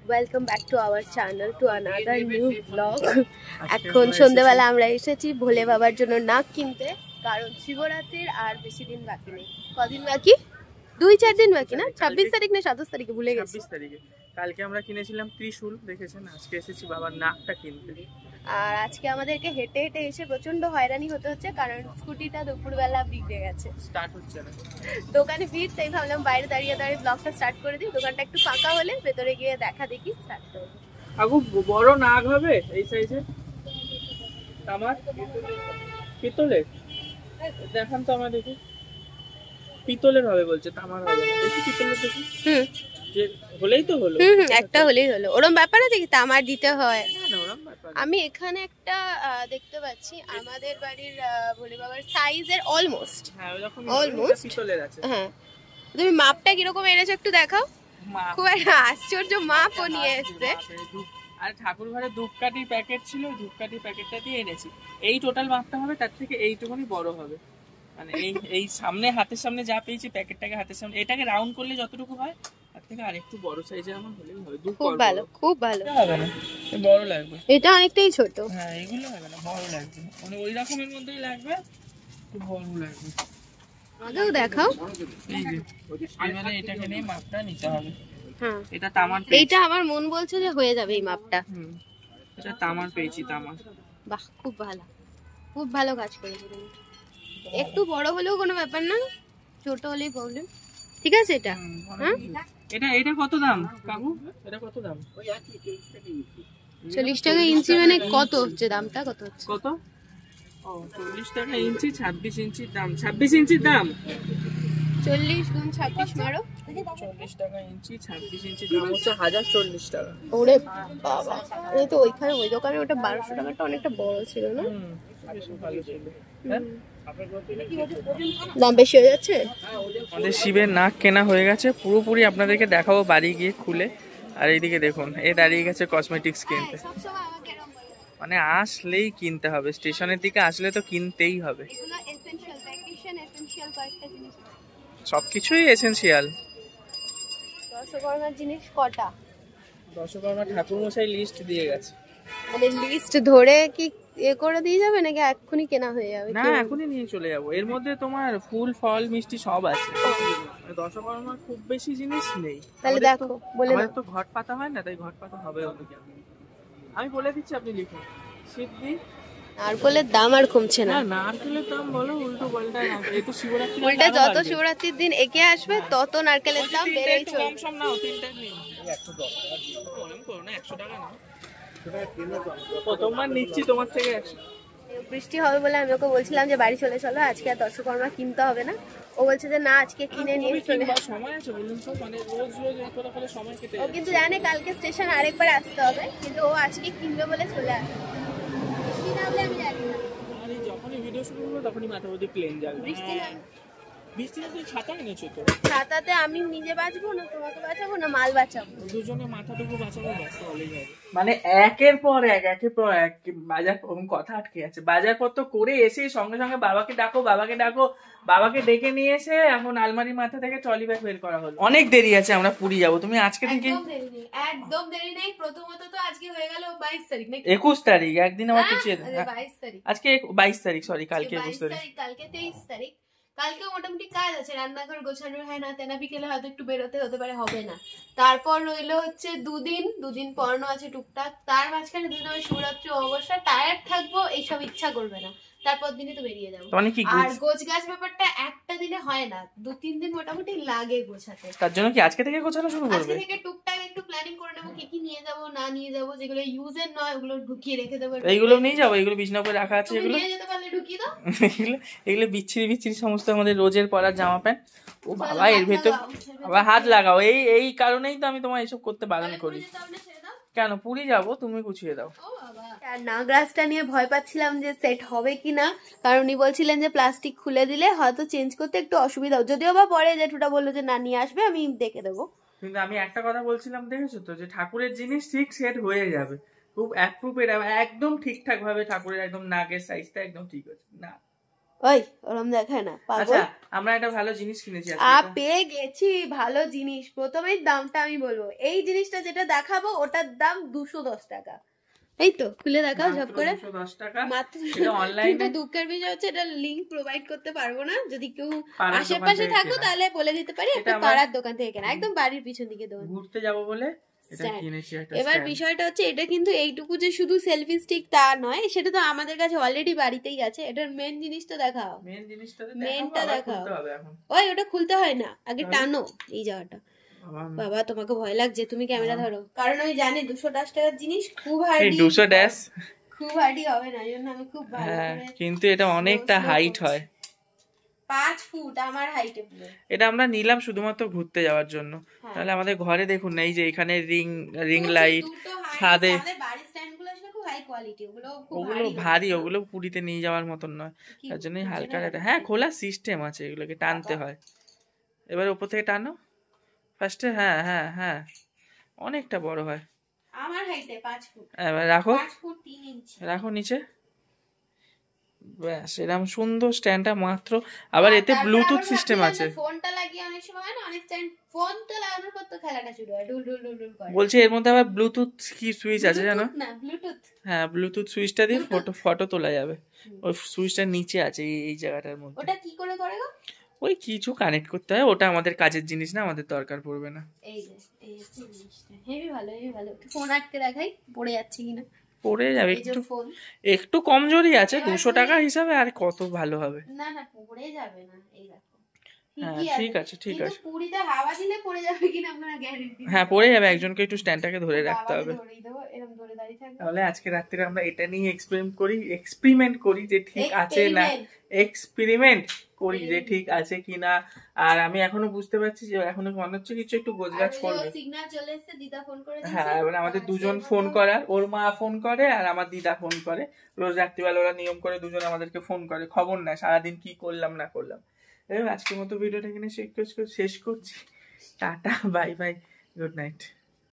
Welcome back to our channel to another new blog. এখন সন্ধ্যেবেলা আমরা এসেছি ভোলে বাবার জন্য নাক কিনতে, কারণ শিবরাত্রির আর বেশি দিন বাকি নেই। কদিন বাকি? 2-4 দিন বাকি না? 26 তারিখ না 27 তারিখে ভুলে গেছি। 26 তারিখে। কালকে আমরা কিনেছিলাম ত্রিশূল, দেখেছেন। আজকে এসেছি বাবার নাকটা কিনতে। আর আজকে আমাদেরকে হেঁটে হেঁটে এসে প্রচন্ড হয়রানি হতে হচ্ছে, কারণ স্কুটিটা দুপুরবেলা বিগড়ে গেছে, স্টার্ট হচ্ছে না। দোকানে ভিড়, তাই ভাবলাম বাইরে দাঁড়িয়ে দাঁড়িয়ে ব্লগটা স্টার্ট করে দিই। দোকানটা একটু ফাঁকা হলে ভেতরে গিয়ে দেখা দেখি স্টার্ট করবো। আগু বড় নাক হবে এই সাইজে? আমার পিতলের দেখান তো আমার, দেখি। পিতলের হবে বলছে, তামার হবে না। দেখি পিতলের দেখি। যে হলেই তো হলো। একটা হলেই হলো, ওরম ব্যাপার আছে কি তামার দিতে হয়? না না, ওরম ব্যাপার। আমি এখানে একটা দেখতে পাচ্ছি আমাদের বাড়ির ভোলে বাবার সাইজের অলমোস্ট। হ্যাঁ, ওরকম অলমোস্ট পিতলের আছে। হ্যাঁ, তুমি মাপটা কিরকম এনেছো একটু দেখাও। খুব একটা আশ্চর্য মাপও নিয়ে এসছে। আর ঠাকুর ঘরে ধূপকাঠির প্যাকেট ছিল, ধূপকাঠির প্যাকেটটা দিয়ে এনেছি। এই টোটাল মাপটা হবে, তার থেকে এইটুকুনি বড় হবে। মানে এই সামনে, হাতের সামনে যা পেয়েছি প্যাকেটটাকে হাতের সামনে, এটাকে রাউন্ড করলে যতটুকু হয় তার থেকে আরেকটু বড় সাইজের আমার হলেই হবে। খুব ভালো, খুব ভালো। হবে না, বড় লাগবে। এটা অনেকটাই ছোট। হ্যাঁ, এগুলো হবে না, বড় লাগবে। মানে ওই রকমের মধ্যেই লাগবে, একটু বড় লাগবে। আগেও দেখাও। এই যে এবারে এটাকে নিয়ে মাপটা নিতে হবে। হ্যাঁ, এটা তামার। এইটা আমার মন বলছে যে হয়ে যাবে এই মাপটা। এটা তামার পেয়েছি, তামার। বাহ, খুব ভালো, খুব ভালো কাজ করেছো তুমি। একটু বড় হলেও কোনো ব্যাপার না, ছোট হলেই প্রবলেম। ঠিক আছে এটা? হ্যাঁ, এটা কত দাম কাকু? এটা কত দাম? 40 টাকা ইঞ্চি। মানে কত হচ্ছে দামটা? কত হচ্ছে? কত? ও 40 টাকা ইঞ্চি, 26 ইঞ্চির দাম। 26 ইঞ্চির দাম 40 গুণ 26 মারো। 40 টাকা ইঞ্চি, 26 ইঞ্চির দাম হচ্ছে 1040 টাকা। ওরে বাবা, এই তো ওইখানে ওই দোকানে ওটা 1200 টাকাটা অনেকটা বড় ছিল না? বেশ ভালো ছিল। হ্যাঁ, দাম বেশি হয়ে যাচ্ছে। আমাদের শিবের নাক কেনা হয়ে গেছে পুরোপুরি, আপনাদেরকে দেখাবো বাড়ি গিয়ে খুলে। আর এইদিকে দেখুন, এ দাঁড়িয়ে গেছে কসমেটিক্স কিনতে। মানে আসলেই কিনতে হবে, স্টেশনের দিকে আসলে তো কিনতেই হবে। সবকিছুই এসেনশিয়াল। দশকর্মার জিনিস কটা? দশকর্মা ঠাকুর মশাই লিস্ট দিয়ে গেছে। মানে লিস্ট ধরে কি এ করে দিয়ে যাবে নাকি এক্ষুনি কেনা হয়ে যাবে? না, এখনই নিয়ে চলে যাবো। এর মধ্যে তোমার ফুল ফল মিষ্টি সব আছে। দশকর্মার খুব বেশি জিনিস নেই। তাহলে দেখো বলে দাও। তো ঘট পাতা হয় না, তাই ঘট পাতা হবে ওদিকে। আমি বলে দিচ্ছি, আপনি লিখুন। সিদ্ধি। নারকেলের দাম আর কমছে না। নারকেলের দাম বলো উল্টো পাল্টা। এই তো শিবরাত্রি, উল্টা যত শিবরাত্রির দিন এগিয়ে আসবে তত নারকেলের দাম বেড়েই চলবে। কম সম নাও, তিনটা নিন। 110 টাকা দিও। মনে করো না 100 টাকা নাও। প্রথমবার নিচ্ছি তোমার থেকে 100। বৃষ্টি হবে বলে আমি ওকে বলছিলাম যে বাড়ি চলে চলো, আজকে আর দশকর্মা কিনতে হবে না। ও বলছে যে না, আজকে কিনে নিয়ে চলে। সময় আছে বলুন তো, মানে রোজ রোজ এই করে সময় কেটে ও কিন্তু জানে কালকে স্টেশন আরেকবার আসতে হবে, কিন্তু ও আজকে কিনবে বলে চলে আসবে। বৃষ্টি নামলে আমি জানি না। আরে যখনই ভিডিও শুরু করবো তখনই মাথার মধ্যে প্লেন যাবে। বৃষ্টি বৃষ্টি না, তুই ছাতা এনেছো তো? ছাতাতে আমি নিজে বাঁচবো না তোমাকে বাঁচাবো না মাল বাঁচাবো? দুজনে মাথাটুকু বাঁচাবো, ব্যস্ত হলেই হবে। মানে একের পর এক বাজার কথা আটকে আছে। বাজারপত্র করে এসে সঙ্গে সঙ্গে বাবাকে ডাকো, বাবাকে ডেকে নিয়ে এসে এখন আলমারির মাথা থেকে ট্রলি ব্যাগ বের করা হলো। অনেক দেরি আছে, আমরা পুরী যাবো। তুমি আজকে থেকে একদম দেরি নেই। প্রথমত তো আজকে হয়ে গেল 22 তারিখ নাকি? 21 তারিখ, একদিন আমার পিছিয়ে। 22 তারিখ আজকে 22 তারিখ, সরি কালকে 21 তারিখ। কালকে 23 তারিখ। কালকে মোটামুটি কাজ আছে, রান্নাঘর গোছানোর হয় না তেনা, বিকেলে হয়তো একটু বেরোতে হতে পারে, হবে না। তারপর রইলো হচ্ছে দুদিন পড়ানো আছে টুকটাক। তার মাঝখানে দুদিন আমি শিবরাত্রি অবশ্যই টায়ার্ড থাকবো, এইসব ইচ্ছা করবে না। তারপর দিনে তো বেরিয়ে যাবো। আর গোছ গাছ ব্যাপারটা একটা দিনে হয় না, 2-3 দিন মোটামুটি লাগে গোছাতে। তার জন্য কি আজকে থেকে গোছানো শুরু করবে? আজকে থেকে টুকটাক একটু প্ল্যানিং করে নেবো, কি নিয়ে যাবো না নিয়ে যাবো, যেগুলো ইউজের নয় ওগুলো ঢুকিয়ে রেখে দেবো। এইগুলো নিয়ে যাবো, এগুলো বিছানা করে রাখা আছে, এগুলো নিয়ে যেতে পারলে ঢুকিয়ে দাও। এগুলো বিচ্ছিরি সমস্ত আমাদের রোজের পরার জামা প্যান্ট। ও বাবা, এর ভেতর আবার হাত লাগাও। এই কারণেই তো আমি তোমার এইসব করতে বারণ করি। কেন পুরী যাবো, তুমি গুছিয়ে দাও। নাগরাজটা নিয়ে ভয় পাচ্ছিলাম যে সেট হবে কিনা, কারণ উনি বলছিলেন যে প্লাস্টিক খুলে দিলে হয়তো চেঞ্জ করতে একটু অসুবিধা, যদিও বা পরে জেঠুটা বললো যে না নিয়ে আসবে, আমি দেখে দেবো। কিন্তু আমি একটা কথা বলছিলাম, দেখেছো তো, যে ঠাকুরের জিনিস ঠিক সেট হয়ে যাবে, খুব অ্যাপ্রুভেড, একদম ঠিকঠাক ভাবে ঠাকুরের একদম নাকের সাইজটা একদম ঠিক আছে না। ওই ওরম দেখায় না পাগল। আচ্ছা আমরা একটা ভালো জিনিস কিনেছি পেয়ে গেছি ভালো জিনিস। প্রথমেই দামটা আমি বলবো, এই জিনিসটা যেটা দেখাবো ওটার দাম 210 টাকা। এই তো খুলে দেখাও ঝপ করে। 210 টাকা মাত্র। এটা অনলাইনে। কিন্তু দুঃখের বিষয় হচ্ছে এটা লিংক প্রোভাইড করতে পারবো না। যদি কেউ আশেপাশে থাকো তাহলে বলে দিতে পারি একটা পাড়ার দোকান থেকে কেনা, একদম বাড়ির পিছন দিকে দোকান। ঘুরতে যাবো বলে এটা কিনেছি একটা। এবার বিষয়টা হচ্ছে এটা কিন্তু এইটুকু যে শুধু সেলফি স্টিক তা নয়, সেটা তো আমাদের কাছে অলরেডি বাড়িতেই আছে। এটার মেন জিনিসটা দেখাও। মেনটা দেখাও। ওই ওটা খুলতে হয় না, আগে টানো এই জায়গাটা। বাবা তোমাকে ভয় লাগছে, তুমি ক্যামেরা ধরো, কারণ আমি জানি 210 টাকার জিনিস খুব হার্ডি, 200 খুব হার্ডি হবে না, জন্য আমি খুব ভালো করে। কিন্তু এটা অনেকটা হাইট হয়, 5 ফুট আমার হাইটে পুরো। এটা আমরা নিলাম শুধুমাত্র ঘুরতে যাওয়ার জন্য। তাহলে আমাদের ঘরে দেখুন না, এই যে এখানে রিং লাইট, ছাদে বাড়ির স্ট্যান্ডগুলো আসলে খুব হাই কোয়ালিটি, ওগুলো ভারী, ওগুলো পুরীতে নিয়ে যাওয়ার মতন নয়, তার জন্যই হালকা একটা। হ্যাঁ খোলার সিস্টেম আছে, এগুলোকে টানতে হয়। এবার উপর থেকে টানো ফার্স্টে। হ্যাঁ হ্যাঁ হ্যাঁ, অনেকটা বড় হয় আমার হাইটে 5 ফুট। এবার রাখো, 5 ফুট 3 ইঞ্চি রাখো নিচে। ব্যাস এরকম সুন্দর স্ট্যান্ডটা মাত্র। আবার এতে ব্লুটুথ সিস্টেম আছে। ফোনটা লাগিয়ে অনেক সময় হয় না, অনেক স্ট্যান্ড ফোনটা লাগানোর পর তো খেলাটা শুরু হয়, ডুল ডুল ডুল ডুল করে। বলছি এর মধ্যে আবার ব্লুটুথ কি সুইচ আছে জানো? না ব্লুটুথ, হ্যাঁ ব্লুটুথ সুইচটা দিয়ে ফটো তোলা যাবে। ওই সুইচটা নিচে আছে এই জায়গাটার মধ্যে। ওটা কি করে করে গো? ওই কিছু কানেক্ট করতে হয়, ওটা আমাদের কাজের জিনিস না, আমাদের দরকার পড়বে না। এই যে এই হচ্ছে জিনিসটা, হেভি ভালো হেভি ভালো। ফোন আটকে দেখাই পড়ে যাচ্ছে কিনা। পড়ে যাবে, একটু কমজোরি আছে 200 টাকা হিসাবে, আর কত ভালো হবে। না না পড়ে যাবে না, এই দেখো। হ্যাঁ ঠিক আছে ঠিক আছে। পুরীতে হাওয়া দিলে পড়ে যাবে কিনা আমরা গ্যারান্টি। হ্যাঁ পড়ে যাবে, একজনকে একটু স্ট্যান্ডটাকে ধরে রাখতে হবে। এরকম ধরে দাঁড়িয়ে থাকবে। তাহলে আজকে রাত্রে আমরা এটা নিয়ে এক্সপেরিমেন্ট করি যে ঠিক আছে না, এক্সপেরিমেন্ট করি যে ঠিক আছে কিনা। আর আমি এখনো বুঝতে পারছি যে এখনো মনে হচ্ছে কিছু একটু গোছগাছ করবে। সিগন্যাল চলে এসেছে, দিদা ফোন করে দিয়েছে। হ্যাঁ এবার আমাদের দুজন ফোন করার, ওর মা ফোন করে আর আমার দিদা ফোন করে। রোজ রাত্রিবেলা ওরা নিয়ম করে দুজন আমাদেরকে ফোন করে, খবর নেয় সারাদিন কি করলাম না করলাম। এবার আজকের মতো ভিডিওটা এখানে শেষ করছি। Tata bye bye, good night.